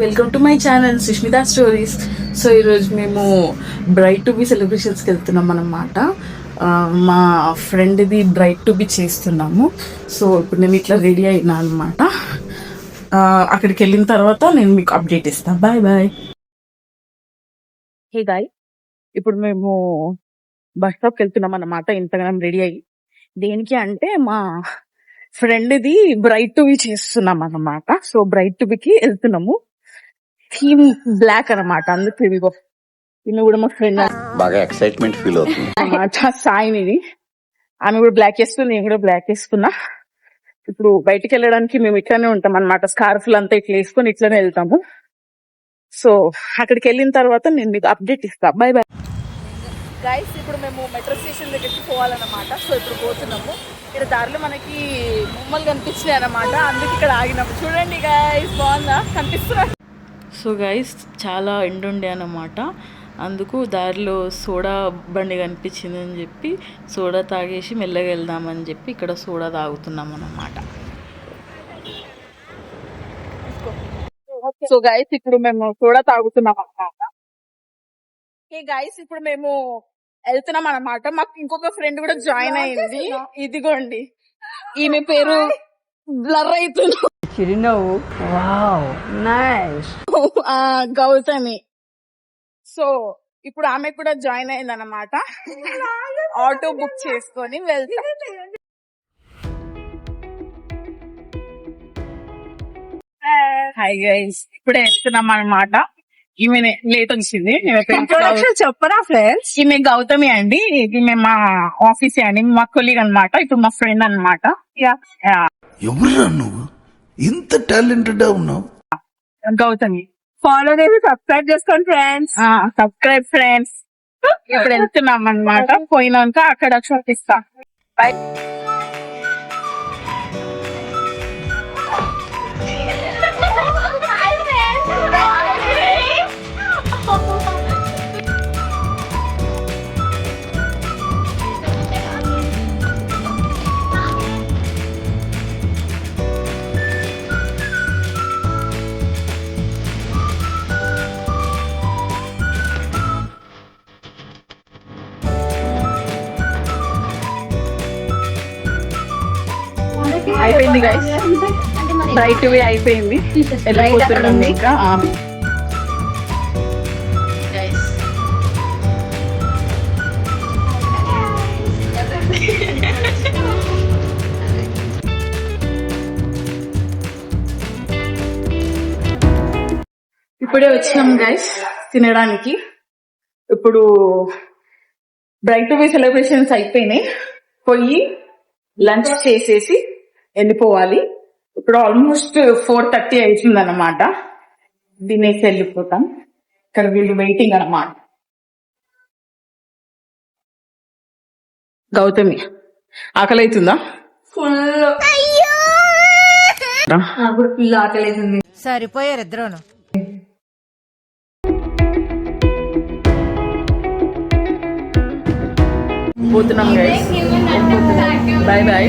Welcome to my channel Sushmita stories. So ఈరోజు మేము bright to be సెలబ్రేషన్స్కి వెళ్తున్నాం అన్నమాట. మా ఫ్రెండ్ది బ్రైట్ టు బి చేస్తున్నాము. సో ఇప్పుడు నేను ఇట్లా రెడీ అయినా అనమాట. అక్కడికి వెళ్ళిన తర్వాత నేను మీకు అప్డేట్ ఇస్తాను. Bye bye. హే గాయ్, ఇప్పుడు మేము బస్ స్టాప్కి వెళ్తున్నాం అన్నమాట. ఇంతగానం రెడీ అయ్యి దేనికి అంటే మా ఫ్రెండ్ది బ్రైట్ టు బి చేస్తున్నాం అన్నమాట. సో బ్రైట్ టు బికి వెళ్తున్నాము. థీమ్ బ్లాక్ అనమాట. అందుకు ఇదిగో ఈమె కూడా మా ఫ్రెండ్ బాగా ఎక్సైట్మెంట్ ఫీల్ అవుతుంది అన్నమాట. సాయినిది ఆమె కూడా బ్లాక్ వేసుకుని నేను కూడా బ్లాక్ వేసుకున్నా. ఇప్పుడు బయటికి వెళ్ళడానికి మేము ఇట్లానే ఉంటాం అనమాట. స్కార్ఫ్లు అంతా ఇట్లా వేసుకొని ఇట్లానే వెళ్తాము. సో అక్కడికి వెళ్ళిన తర్వాత నేను మీకు అప్డేట్ ఇస్తా. By bye guys. ఇప్పుడు మేము మెట్రో స్టేషన్ దగ్గరికి పోవాలన్నమాట. సో ఇప్పుడు పోతున్నాము. ఇక్కడ దారిలో మనకి బొమ్మలు కనిపించినాయి అనమాట. అందుకు ఇక్కడ ఆగినాము. చూడండి గైస్, బాగుందా? కనిపిస్తున్నా. సో గైస్ చాలా ఎండుండే అన్నమాట. అందుకు దారిలో సోడా బండి కనిపించింది అని చెప్పి సోడా తాగేసి మెల్లగా వెళ్దామని చెప్పి ఇక్కడ సోడా తాగుతున్నాం అన్నమాట. సో గైస్ ఇప్పుడు మేము సోడా తాగుతున్నాం అన్నమాట. గైస్ ఇప్పుడు మేము వెళ్తున్నాం అన్నమాట. మాకు ఇంకొక ఫ్రెండ్ కూడా జాయిన్ అయింది. ఇదిగోండి, ఈమె పేరు బ్లర్ అవుతున్నాం చిరునవ్వు. Wow, nice. గౌతమి. సో ఇప్పుడు ఆమె కూడా జాయిన్ అయింది అన్నమాట. ఆటో బుక్ చేసుకొని వెళ్తాం. హాయ్ గైస్, ఇప్పుడే వెళ్తున్నాం అన్నమాట. ఈమె లేట్ వచ్చింది. చెప్పరా ఫ్రెండ్స్? ఈమె గౌతమి అండి. ఈమె మా ఆఫీస్ అండి, మా కొలీగ్ అనమాట. ఇప్పుడు మా ఫ్రెండ్ అనమాట. ఎవరురా నువ్వు ఇంత టాలెంటెడ్ ఉన్నావు? గౌతమి. ఫాలో చేసి సబ్స్క్రైబ్ చేసుకోండి ఫ్రెండ్స్. Subscribe friends. ఇప్పుడు వెళ్తున్నాం అనమాట. పోయినాక అక్కడ చూపిస్తా. బై. అయిపోయింది గైస్, బ్రైట్ టు బి అయిపోయింది. వెళ్ళిపోతున్నాం ఇంకా. ఇప్పుడే వచ్చినాం గైస్ తినడానికి. ఇప్పుడు బ్రైట్ టు బి సెలబ్రేషన్స్ అయిపోయినాయి. పోయి లంచ్ చేసేసి వెళ్ళిపోవాలి. ఇప్పుడు ఆల్మోస్ట్ 4:30 అవుతుంది అనమాట. తినేసి వెళ్ళిపోతాం. ఇక్కడ వీళ్ళు వెయిటింగ్ అనమాట. గౌతమి, ఆకలి అవుతుందా? ఫుల్ ఆకలి అవుతుంది. సరిపోయారు ఇద్దరును. పోతున్నాం గైస్. Bye bye.